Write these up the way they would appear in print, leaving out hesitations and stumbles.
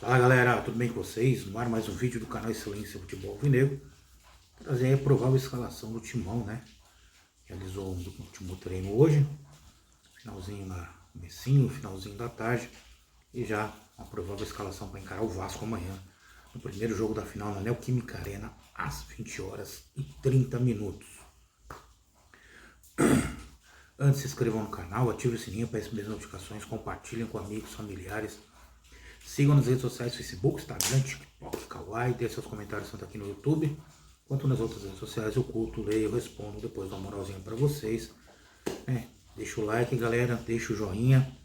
Fala galera, tudo bem com vocês? No ar mais um vídeo do canal Excelência Futebol Alvinegro. Trazer aí a provável escalação do Timão, né? Realizou um último treino hoje, finalzinho comecinho, finalzinho da tarde, e já a provável escalação para encarar o Vasco amanhã, no primeiro jogo da final na Neoquímica Arena, às 20 horas e 30 minutos. Antes, se inscrevam no canal, ative o sininho para receber as notificações, compartilhem com amigos, familiares. Sigam nas redes sociais, Facebook, Instagram, TikTok, Kawaii, deixe seus comentários tanto aqui no YouTube, quanto nas outras redes sociais. Eu curto, leio, respondo, depois dou uma moralzinha pra vocês. Deixa o like, galera, deixa o joinha,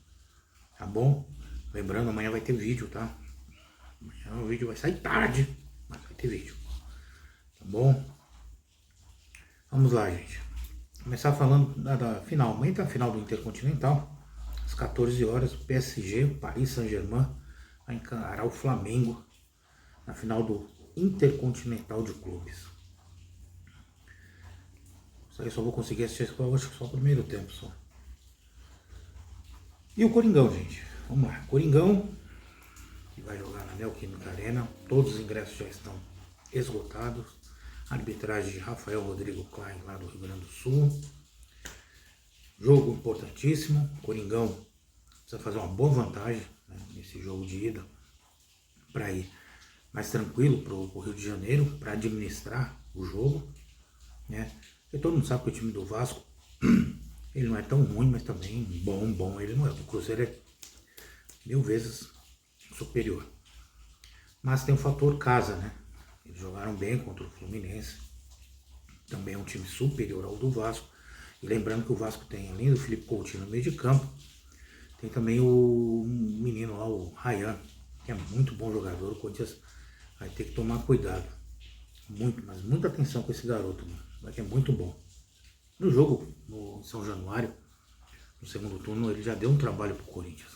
tá bom? Lembrando, amanhã vai ter vídeo, tá? Amanhã o vídeo vai sair tarde, mas vai ter vídeo, tá bom? Vamos lá, gente. Começar falando da final. Amanhã tá a final do Intercontinental, às 14 horas, o PSG, Paris Saint-Germain, vai encarar o Flamengo na final do Intercontinental de Clubes. Isso aí só vou conseguir assistir, acho que só o primeiro tempo só. E o Coringão, gente. Vamos lá. Coringão, que vai jogar na Neoquímica Arena. Todos os ingressos já estão esgotados. Arbitragem de Rafael Rodrigo Klein, lá do Rio Grande do Sul. Jogo importantíssimo. Coringão precisa fazer uma boa vantagem, né, nesse jogo de ida, para ir mais tranquilo para o Rio de Janeiro, para administrar o jogo, né? Porque todo mundo sabe que o time do Vasco ele não é tão ruim, mas também bom ele não é. O Cruzeiro é 1000 vezes superior. Mas tem o fator casa, né? Eles jogaram bem contra o Fluminense, também é um time superior ao do Vasco. E lembrando que o Vasco tem, além do Felipe Coutinho no meio de campo, tem também o menino lá, o Ryan, que é muito bom jogador. O Corinthians vai ter que tomar cuidado. Mas muita atenção com esse garoto, mano. Vai que é muito bom. No jogo, no São Januário, no segundo turno, ele já deu um trabalho pro Corinthians.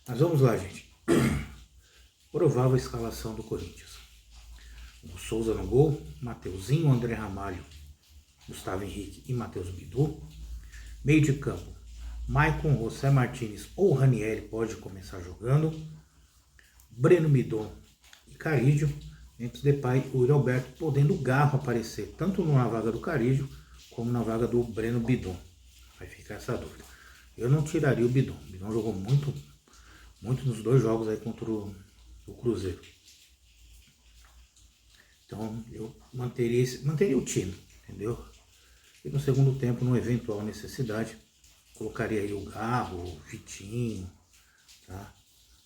Mas vamos lá, gente. Provável escalação do Corinthians. O Souza no gol, Mateuzinho, André Ramalho, Gustavo Henrique e Matheus Bidu. Meio de campo, Maicon, José Martínez ou Ranieri pode começar jogando. Breno Bidon e Carídio. Memphis Depay e o Yuri Alberto, podendo o Garro aparecer tanto na vaga do Carídio como na vaga do Breno Bidon. Vai ficar essa dúvida. Eu não tiraria o Bidon. O Bidon jogou muito nos dois jogos aí contra o Cruzeiro. Então eu manteria o time, entendeu? E no segundo tempo, numa eventual necessidade, colocaria aí o Garro, o Vitinho, tá?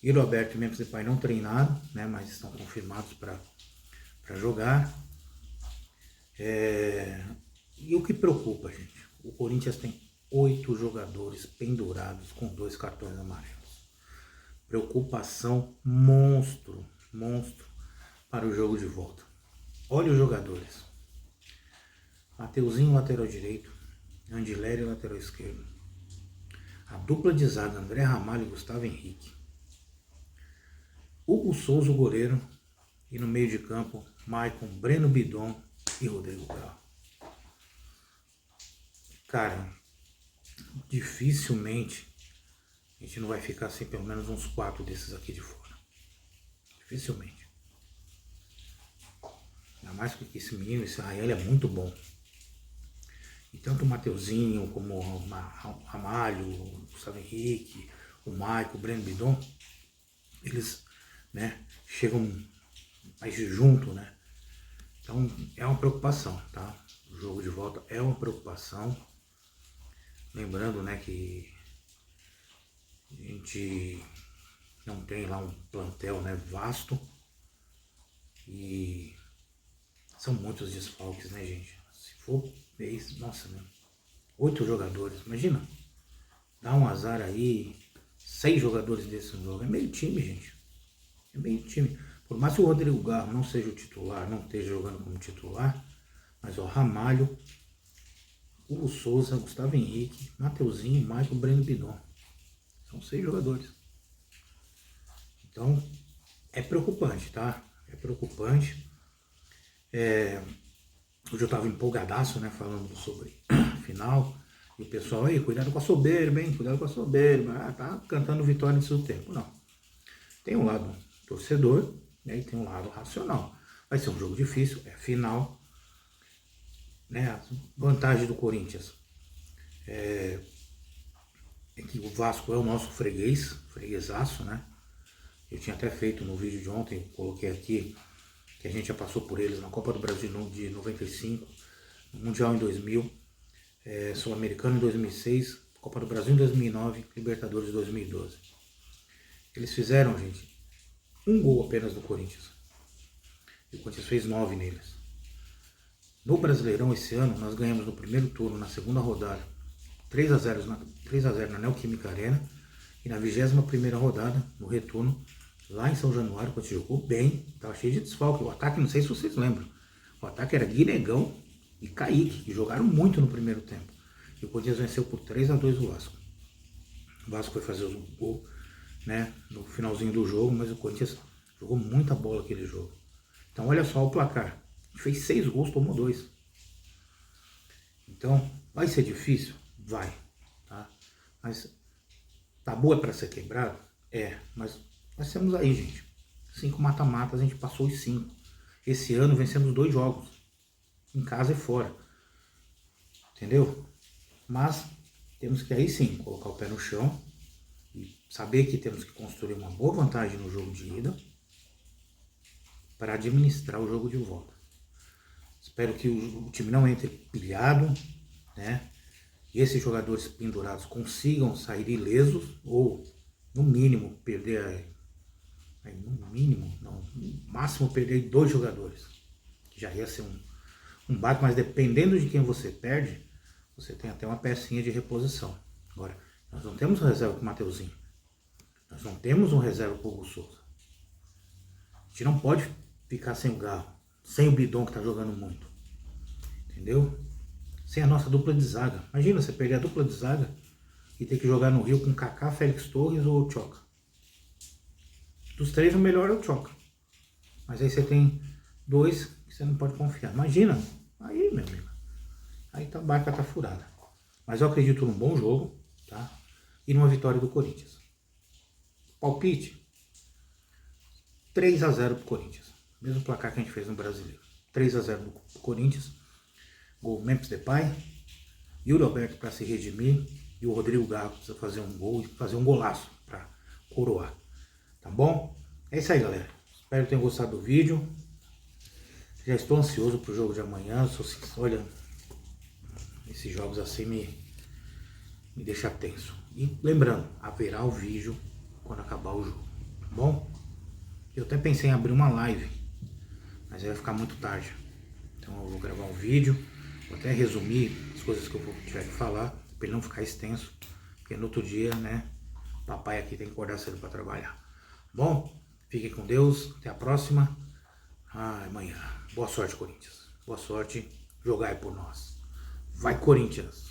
Yuri Alberto e Memphis Depay não treinaram, né, mas estão confirmados para jogar. E o que preocupa, gente? O Corinthians tem 8 jogadores pendurados com 2 cartões amarelos. Preocupação monstro para o jogo de volta. Olha os jogadores. Mateuzinho, lateral direito. Andileri, lateral esquerdo. A dupla de zaga, André Ramalho e Gustavo Henrique. Hugo Souza, o goleiro. E no meio de campo, Maicon, Breno Bidon e Rodrigo Garro. Cara, dificilmente a gente não vai ficar sem pelo menos uns 4 desses aqui de fora. Dificilmente. Ainda mais porque esse menino, esse Rael, é muito bom. E tanto o Mateuzinho como o Ramalho, o Gustavo Henrique, o Maicon, o Breno Bidon, eles, né, chegam mais junto, né? Então é uma preocupação, tá? O jogo de volta é uma preocupação. Lembrando, né, que a gente não tem lá um plantel, né, vasto. E são muitos desfalques, né, gente? Se for isso, nossa, né? 8 jogadores, imagina. Dá um azar aí, 6 jogadores desse jogo. É meio time, gente. É meio time. Por mais que o Rodrigo Garro não seja o titular, não esteja jogando como titular, mas o Ramalho, Hugo Souza, Gustavo Henrique, Mateuzinho, Maicon, Breno Bidon. São 6 jogadores. Então, é preocupante, tá? É preocupante. Hoje eu estava empolgadaço, né, falando sobre a final. E o pessoal, aí, cuidado com a soberba, hein? Cuidado com a soberba. Ah, tá cantando vitória nesse tempo. Não. Tem um lado torcedor, né, e tem um lado racional. Vai ser um jogo difícil, é final. Né, a vantagem do Corinthians é que o Vasco é o nosso freguesaço, né? Eu tinha até feito no vídeo de ontem, coloquei aqui, que a gente já passou por eles na Copa do Brasil de 95, no Mundial em 2000, Sul-Americano em 2006, Copa do Brasil em 2009, Libertadores em 2012. Eles fizeram, gente, um gol apenas do Corinthians. E o Corinthians fez 9 neles. No Brasileirão esse ano, nós ganhamos no primeiro turno, na segunda rodada, 3-0 na Neoquímica Arena. E na 21ª rodada, no retorno, lá em São Januário, quando jogou bem, estava cheio de desfalque. O ataque, não sei se vocês lembram, o ataque era Guinegão e Kaique, que jogaram muito no primeiro tempo. E o Corinthians venceu por 3-2 o Vasco. O Vasco foi fazer o gol, né, no finalzinho do jogo, mas o Corinthians jogou muita bola aquele jogo. Então olha só o placar. A gente fez 6 gols, tomou 2. Então, vai ser difícil? Vai. Tá? Mas tabu é para ser quebrado? É. Mas nós temos aí, gente. 5 mata-matas, a gente passou os 5. Esse ano vencemos 2 jogos. Em casa e fora. Entendeu? Mas temos que aí sim colocar o pé no chão e saber que temos que construir uma boa vantagem no jogo de ida para administrar o jogo de volta. Espero que o time não entre pilhado, né? E esses jogadores pendurados consigam sair ilesos ou, no mínimo, perder, no máximo perder 2 jogadores, que já ia ser um baque, mas dependendo de quem você perde, você tem até uma pecinha de reposição. Agora, nós não temos reserva para o Mateuzinho, nós não temos um reserva para o Hugo Souza. A gente não pode ficar sem o Garro, sem o Bidon que está jogando muito, entendeu? Sem a nossa dupla de zaga. Imagina você perder a dupla de zaga e ter que jogar no Rio com Kaká, Félix Torres ou o Tchoca. Dos 3 o melhor é o Tchoca, mas aí você tem 2 que você não pode confiar. Imagina, aí meu amigo, aí a barca tá furada. Mas eu acredito num bom jogo, tá? E numa vitória do Corinthians. Palpite, 3-0 pro Corinthians. Mesmo placar que a gente fez no Brasileiro. 3-0 pro Corinthians. Gol Memphis Depay. Yuri Alberto para se redimir. E o Rodrigo Garro precisa fazer um gol e fazer um golaço para coroar. Tá bom? É isso aí, galera. Espero que tenham gostado do vídeo. Já estou ansioso pro jogo de amanhã. Olha, esses jogos assim me deixam tenso. E lembrando, haverá o vídeo quando acabar o jogo. Tá bom? Eu até pensei em abrir uma live, mas aí vai ficar muito tarde. Então eu vou gravar um vídeo, vou até resumir as coisas que eu tiver que falar, para ele não ficar extenso, porque no outro dia, né, papai aqui tem que acordar cedo para trabalhar. Bom, fiquem com Deus, até a próxima. Amanhã. Boa sorte, Corinthians. Boa sorte, jogai por nós. Vai, Corinthians!